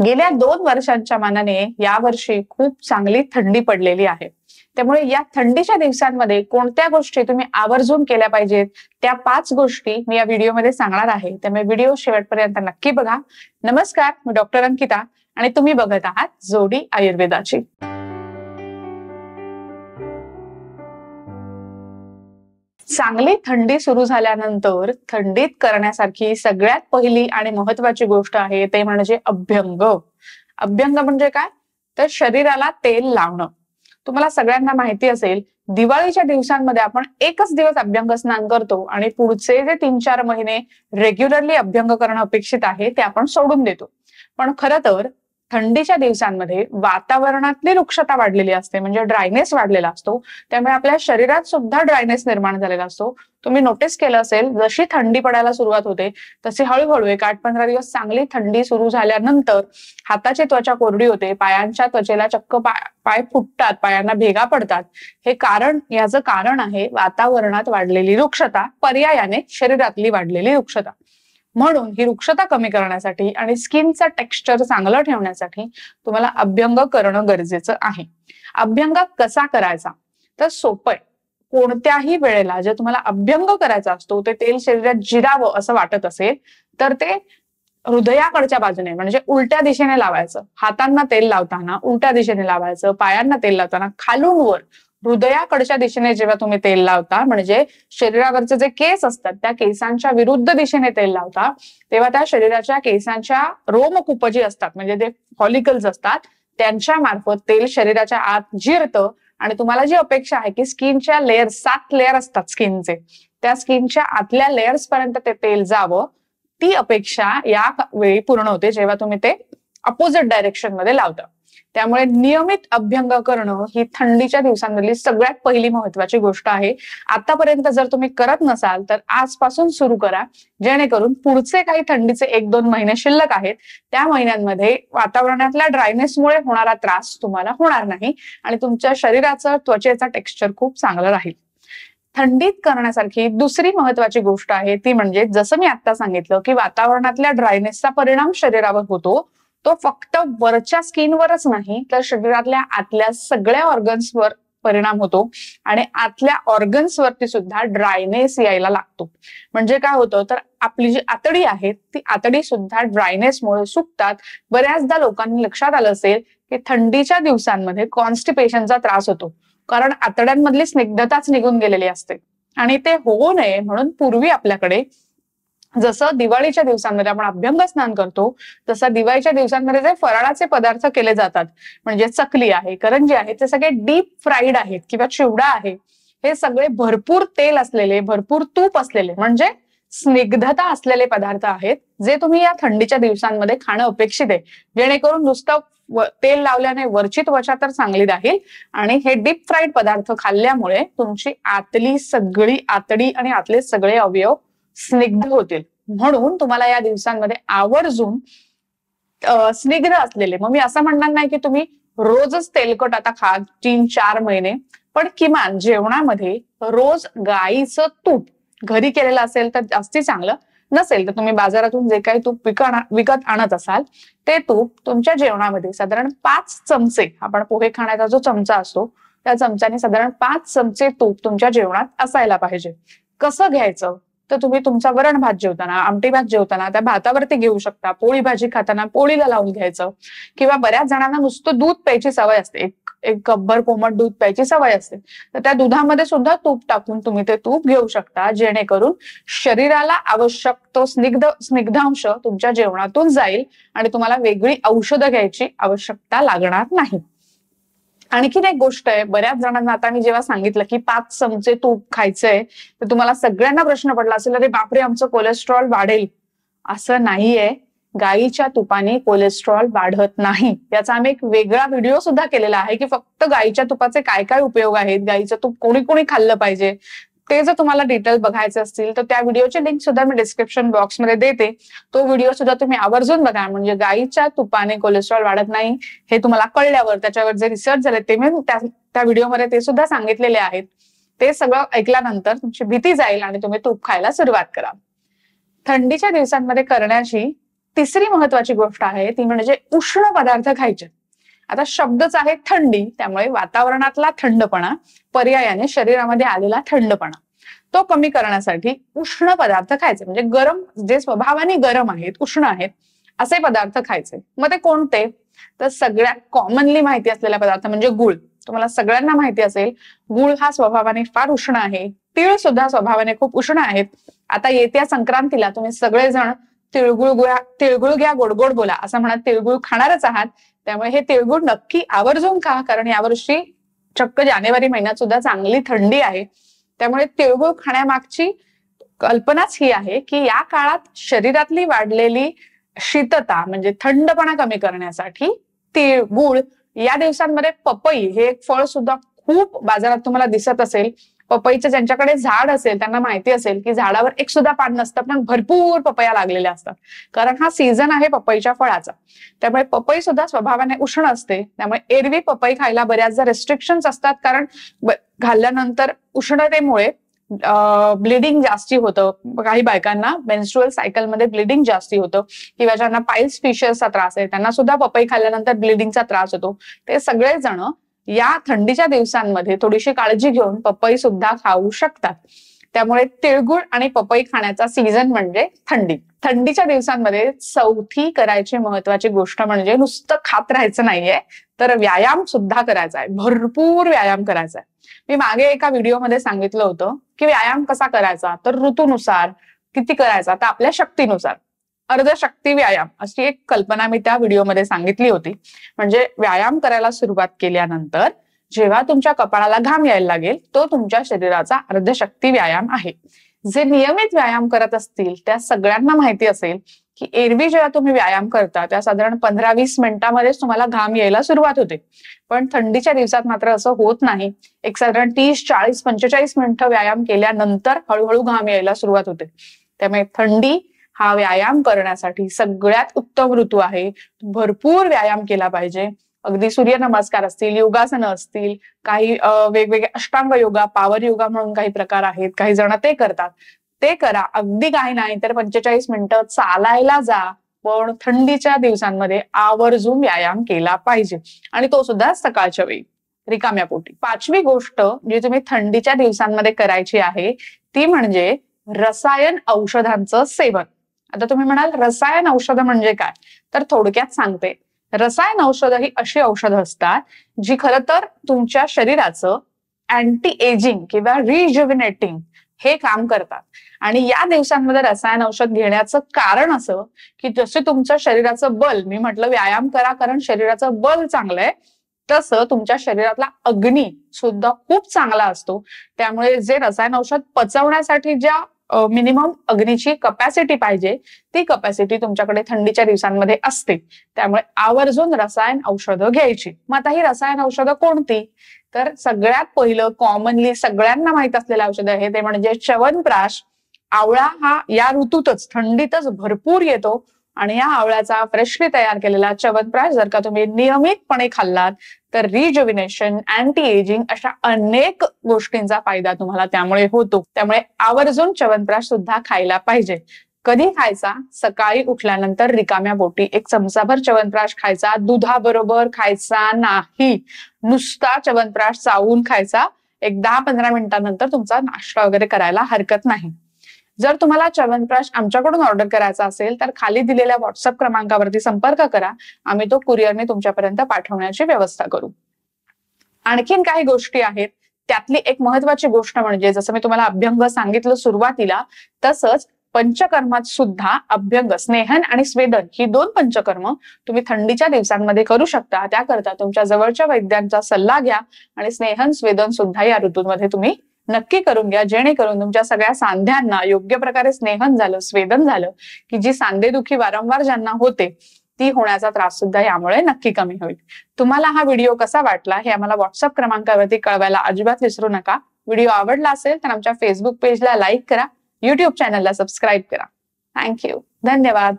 गेल्या 2 वर्षांच्या मानाने यावर्षी खूप चांगली थंडी पडलेली आहे. त्यामुळे या थंडीच्या दिवसांमध्ये कोणत्या गोष्टी तुम्ही आवर्जून केल्या पाहिजेत, त्या 5 गोष्टी मी या व्हिडिओमध्ये सांगणार आहे. त्यामुळे व्हिडिओ शेवटपर्यंत नक्की बघा. नमस्कार, मी डॉक्टर अंकिता आणि तुम्ही बघत आहात जोडी आयुर्वेदाची. चांगली थंडी सुरू झाल्यानंतर थंडीत करण्यासारखी सगळ्यात पहिली आणि महत्वाची गोष्ट आहे ते म्हणजे अभ्यंग. अभ्यंग म्हणजे काय, तर शरीराला तेल लावणं. तुम्हाला सगळ्यांना माहिती असेल, दिवाळीच्या दिवसांमध्ये आपण एकच दिवस अभ्यंग स्नान करतो आणि पुढचे जे 3-4 महिने रेग्युलरली अभ्यंग करणं अपेक्षित आहे ते आपण सोडून देतो. पण खरं तर थंडीच्या दिवसांमध्ये वातावरणातली रुक्षता वाढलेली असते, म्हणजे ड्रायनेस वाढलेला असतो. त्यामुळे आपल्या शरीरात सुद्धा ड्रायनेस निर्माण झालेला असतो. तुम्ही नोटीस केलं असेल, जशी थंडी पडायला सुरुवात होते तशी हळूहळू 8-15 दिवस चांगली थंडी सुरू झाल्यानंतर हाताची त्वचा कोरडी होते, पायांच्या त्वचेला चक्क पाय फुटतात, पायांना भेगा पडतात. याचं कारण आहे वातावरणात वाढलेली रुक्षता, पर्यायाने शरीरातली वाढलेली रुक्षता. म्हणून ही रुक्षता कमी करण्यासाठी आणि स्किनचा टेक्स्चर चांगलं ठेवण्यासाठी तुम्हाला अभ्यंग करणं गरजेचं आहे. अभ्यंग कसा करायचा, तर सोपं आहे. कोणत्याही वेळेला जर तुम्हाला अभ्यंग करायचा असतो, ते तेल शरीरात जिरावं असं वाटत असेल तर ते हृदयाकडच्या बाजूने म्हणजे उलट्या दिशेने लावायचं. हातांना तेल लावताना उलट्या दिशेने लावायचं, पायांना तेल लावताना खालून वर हृदयाकडच्या दिशेने जेव्हा तुम्ही तेल लावता, म्हणजे शरीरावरचे जे केस असतात त्या केसांच्या विरुद्ध दिशेने तेल लावता, तेव्हा त्या शरीराच्या केसांच्या रोमकूप जी असतात, म्हणजे जे फॉलिकल्स असतात, त्यांच्या मार्फत तेल शरीराच्या आत जिरतं आणि तुम्हाला जी अपेक्षा आहे की स्किनच्या लेयर्स 7 लेयर असतात स्किनचे, त्या स्किनच्या आतल्या लेयर्स पर्यंत ते तेल जावं, ती अपेक्षा या वेळी पूर्ण होते जेव्हा तुम्ही ते अपोजिट डायरेक्शन मध्ये लावता. त्यामुळे नियमित अभ्यंग करणं ही थंडीच्या दिवसांमधली सगळ्यात पहिली महत्वाची गोष्ट आहे. आतापर्यंत जर तुम्ही करत नसाल तर आजपासून सुरू करा, जेणेकरून पुढचे काही थंडीचे 1-2 महिने शिल्लक आहेत त्या महिन्यांमध्ये वातावरणातल्या ड्रायनेसमुळे होणारा त्रास तुम्हाला होणार नाही आणि तुमच्या शरीराचं त्वचेचा टेक्स्चर खूप चांगलं राहील. थंडीत करण्यासारखी दुसरी महत्वाची गोष्ट आहे ती म्हणजे, जसं मी आता सांगितलं की वातावरणातल्या ड्रायनेसचा परिणाम शरीरावर होतो, तो फक्त वरच्या स्किनवरच नाही तर शरीरातल्या आतल्या सगळ्या ऑर्गन्सवर परिणाम होतो आणि आतल्या ऑर्गन्सवरती सुद्धा ड्रायनेस यायला लागतो. म्हणजे काय होतं, तर आपली जी आतडी आहे ती आतडी सुद्धा ड्रायनेसमुळे सुकतात. बऱ्याचदा लोकांनी लक्षात आलं असेल की थंडीच्या दिवसांमध्ये कॉन्स्टिपेशनचा त्रास होतो, कारण आतड्यांमधली स्निग्धताच निघून गेलेली असते. आणि ते होऊ नये म्हणून पूर्वी आपल्याकडे जसं दिवाळीच्या दिवसांमध्ये आपण अभ्यंग स्नान करतो, तसं दिवाळीच्या दिवसांमध्ये जे फराळाचे पदार्थ केले जातात, म्हणजे चकली आहे, करंजी आहे, ते सगळे डीप फ्राईड आहेत किंवा चिवडा आहे, हे सगळे भरपूर तेल असलेले, भरपूर तूप असलेले, म्हणजे स्निग्धता असलेले पदार्थ आहेत, जे तुम्ही या थंडीच्या दिवसांमध्ये खाणं अपेक्षित आहे. जेणेकरून नुसतं तेल लावल्याने वरची त्वचा तर चांगली राहील आणि हे डीप फ्राईड पदार्थ खाल्ल्यामुळे तुमची आतली सगळी आतडी आणि आतले सगळे अवयव स्निग्ध होतील. म्हणून तुम्हाला या दिवसांमध्ये आवर्जून स्निग्ध असलेले, मग मी असं म्हणणार नाही की तुम्ही रोजच तेलकट आता खा 3-4 महिने, पण किमान जेवणामध्ये रोज गाईचं तूप घरी केलेलं असेल तर जास्ती चांगलं, नसेल तर तुम्ही बाजारातून जे काही तूप विकत आणत असाल ते तूप तुमच्या जेवणामध्ये साधारण 5 चमचे, आपण पोहे खाण्याचा जो चमचा असतो त्या चमच्याने साधारण 5 चमचे तूप तुमच्या जेवणात असायला पाहिजे. कसं घ्यायचं, तर तुम्ही तुमचा वरण भात जेवताना, आमटी भात जेवताना त्या भातावरती घेऊ शकता. पोळी भाजी खाताना पोळीला लावून घ्यायचं, किंवा बऱ्याच जणांना नुसतं दूध प्यायची सवय असते, एक कपभर कोमट दूध प्यायची सवय असते, तर त्या दुधामध्ये सुद्धा तूप टाकून तुम्ही ते तूप घेऊ शकता, जेणेकरून शरीराला आवश्यक तो स्निग्धांश तुमच्या जेवणातून जाईल आणि तुम्हाला वेगळी औषधं घ्यायची आवश्यकता लागणार नाही. आणखीन एक गोष्ट आहे, बऱ्याच जणांना आता मी जेव्हा सांगितलं की 5 चमचे तूप खायचंय, तर तुम्हाला सगळ्यांना प्रश्न पडला असेल, अरे बापरे आमचं कोलेस्ट्रॉल वाढेल. असं नाहीये, गाईच्या तुपाने कोलेस्ट्रॉल वाढत नाही. याचा आम्ही एक वेगळा व्हिडिओ सुद्धा केलेला आहे की फक्त गाईच्या तुपाचे काय काय उपयोग आहेत, गाईचं तूप कोणी कोणी खाल्लं पाहिजे, ते जर तुम्हाला डिटेल बघायचे असतील तर त्या व्हिडिओची लिंक सुद्धा मी डिस्क्रिप्शन बॉक्समध्ये देते. तो व्हिडिओ सुद्धा तुम्ही आवर्जून बघा, म्हणजे गाईच्या तुपाने कोलेस्ट्रॉल वाढत नाही हे तुम्हाला कळल्यावर त्याच्यावर जे रिसर्च झाले ते मी त्या व्हिडिओमध्ये ते सुद्धा सांगितलेले आहेत. ते सगळं ऐकल्यानंतर तुमची भीती जाईल आणि तुम्ही तूप खायला सुरुवात करा. थंडीच्या दिवसांमध्ये करण्याची तिसरी महत्वाची गोष्ट आहे ती म्हणजे उष्ण पदार्थ खायचे. आता शब्दच आहे थंडी, त्यामुळे वातावरणातला थंडपणा, पर्यायाने शरीरामध्ये आलेला थंडपणा, तो कमी करण्यासाठी उष्ण पदार्थ खायचे. म्हणजे गरम, जे स्वभावाने गरम आहेत, उष्ण आहेत असे पदार्थ खायचे. मग ते कोणते? तर सगळ्यात कॉमनली माहिती असलेला पदार्थ म्हणजे गुळ. तुम्हाला सगळ्यांना माहिती असेल गुळ हा स्वभावाने फार उष्ण आहे. तीळ सुद्धा स्वभावाने खूप उष्ण आहेत. आता येत्या संक्रांतीला तुम्ही सगळेजण तिळगुळ घ्या गोड गोड बोला असं म्हणत तिळगुळ खाणारच आहात. त्यामुळे हे तिळगुळ नक्की आवर्जून खा, कारण यावर्षी चक्क जानेवारी महिन्यात सुद्धा चांगली थंडी आहे. त्यामुळे तिळगुळ खाण्यामागची कल्पनाच ही आहे की या काळात शरीरातली वाढलेली शीतता म्हणजे थंडपणा कमी करण्यासाठी तिळगुळ. या दिवसांमध्ये पपई हे एक फळ सुद्धा खूप बाजारात तुम्हाला दिसत असेल. पपईचं ज्यांच्याकडे झाड असेल त्यांना माहिती असेल की झाडावर एक सुद्धा पान नसतं, पण भरपूर पपया लागलेल्या असतात, कारण हा सीझन आहे पपईच्या फळाचा. त्यामुळे पपई सुद्धा स्वभावाने उष्ण असते. त्यामुळे एरवी पपई खायला बऱ्याचदा रेस्ट्रिक्शन्स असतात, कारण खाल्ल्यानंतर उष्णतेमुळे ब्लिडिंग जास्ती होतं. काही बायकांना मेन्स्ट्रुअल सायकलमध्ये ब्लिडिंग जास्ती होतं, किंवा ज्यांना पाईल्स फिशर्सचा त्रास आहे त्यांना सुद्धा पपई खाल्ल्यानंतर ब्लिडिंगचा त्रास होतो. ते सगळेजण या थंडीच्या दिवसांमध्ये थोडीशी काळजी घेऊन पपई सुद्धा खाऊ शकतात. त्यामुळे तिळगुळ आणि पपई खाण्याचा सीझन म्हणजे थंडी. थंडीच्या दिवसांमध्ये चौथी करायची महत्वाची गोष्ट म्हणजे नुसतं खात राहायचं नाहीये, तर व्यायाम सुद्धा करायचा आहे. भरपूर व्यायाम करायचा आहे. मी मागे एका व्हिडिओमध्ये सांगितलं होतं की व्यायाम कसा करायचा, तर ऋतूनुसार किती करायचा, तर आपल्या शक्तीनुसार अर्धशक्ती व्यायाम अशी एक कल्पना मी त्या व्हिडिओमध्ये सांगितली होती. म्हणजे व्यायाम करायला सुरुवात केल्यानंतर जेव्हा तुमच्या कपाळाला घाम यायला लागेल तो तुमच्या शरीराचा अर्धशक्ती व्यायाम आहे. जे नियमित व्यायाम करत असतील त्या सगळ्यांना माहिती असेल की एरवी जेव्हा तुम्ही व्यायाम करता त्या साधारण 15-20 मिनिटांमध्येच तुम्हाला घाम यायला सुरुवात होते. पण थंडीच्या दिवसात मात्र असं होत नाही. एक साधारण 30, 40, 45 मिनिटं व्यायाम केल्यानंतर हळूहळू घाम यायला सुरुवात होते. त्यामुळे थंडी हा व्यायाम करण्यासाठी सगळ्यात उत्तम ऋतू आहे. भरपूर व्यायाम केला पाहिजे. अगदी सूर्यनमस्कार असतील, योगासनं असतील, काही वेगवेगळे अष्टांग योगा, पॉवर योगा म्हणून काही प्रकार आहेत, काही जण ते करतात, ते करा. अगदी काही नाही तर 45 मिनिटं चालायला जा, पण थंडीच्या दिवसांमध्ये आवर्जून व्यायाम केला पाहिजे, आणि तो सुद्धा सकाळच्या वेळी रिकाम्या पोटी. पाचवी गोष्ट जी तुम्ही थंडीच्या दिवसांमध्ये करायची आहे ती म्हणजे रसायन औषधांचं सेवन. आता तुम्ही म्हणाल रसायन औषधं म्हणजे काय, तर थोडक्यात सांगते. रसायन औषधं ही अशी औषधं असतात जी खरं तर तुमच्या शरीराचं अँटी एजिंग किंवा रिज्युव्हिनेटिंग हे काम करतात. आणि या दिवसांमध्ये रसायन औषध घेण्याचं कारण असं की जसे तुमचं शरीराचं बल, मी म्हटलं व्यायाम करा कारण शरीराचं बल चांगलं आहे, तसं तुमच्या शरीरातला अग्नी सुद्धा खूप चांगला असतो. त्यामुळे जे रसायन औषध पचवण्यासाठी ज्या मिनिमम अग्नीची कपॅसिटी पाहिजे ती कपॅसिटी तुमच्याकडे थंडीच्या दिवसांमध्ये असते. त्यामुळे आवर्जून रसायन औषधं घ्यायची. मग आता ही रसायन औषधं कोणती, तर सगळ्यात पहिलं कॉमनली सगळ्यांना माहित असलेलं औषध आहे ते म्हणजे च्यवनप्राश. आवळा हा या ऋतूतच थंडीतच भरपूर येतो, आणि या आवळ्याचा फ्रेशली तयार केलेला च्यवनप्राश जर का तुम्ही नियमितपणे खाल्लात तर रिज्युव्हिनेशन, अँटी एजिंग अशा अनेक गोष्टींचा फायदा तुम्हाला त्यामुळे होतो. त्यामुळे आवर्जून च्यवनप्राश सुद्धा खायला पाहिजे. कधी खायचा, सकाळी उठल्यानंतर रिकाम्या पोटी एक चमचाभर च्यवनप्राश खायचा. दुधाबरोबर खायचा नाही, नुसता च्यवनप्राश चावून खायचा. एक 10-15 मिनिटांनंतर तुमचा नाश्ता वगैरे करायला हरकत नाही. जर तुम्हाला च्यवनप्राश आमच्याकडून ऑर्डर करायचा असेल तर खाली दिलेल्या व्हॉट्सअप क्रमांकावरती संपर्क करा. आम्ही तो कुरिअरने तुमच्यापर्यंत पाठवण्याची व्यवस्था करू. आणखीन काही गोष्टी आहेत. त्यातली एक महत्वाची गोष्ट म्हणजे जसं मी तुम्हाला अभ्यंग सांगितलं सुरुवातीला, तसंच पंचकर्मात सुद्धा अभ्यंग, स्नेहन आणि स्वेदन ही 2 पंचकर्म तुम्ही थंडीच्या दिवसांमध्ये करू शकता. त्याकरता तुमच्या जवळच्या वैद्यांचा सल्ला घ्या, आणि स्नेहन स्वेदन सुद्धा या ऋतूमध्ये तुम्ही नक्की करून घ्या, जेणेकरून तुमच्या सगळ्या सांध्यांना योग्य प्रकारे स्नेहन झालं, स्वेदन झालं की जी सांधेदुखी वारंवार ज्यांना होते ती होण्याचा त्रास सुद्धा यामुळे नक्की कमी होईल. तुम्हाला हा व्हिडिओ कसा वाटला हे आम्हाला व्हॉट्सअप क्रमांकावरती कळवायला अजिबात विसरू नका. व्हिडिओ आवडला असेल तर आमच्या फेसबुक पेजला लाईक करा, युट्यूब चॅनलला सबस्क्राईब करा. थँक्यू. धन्यवाद.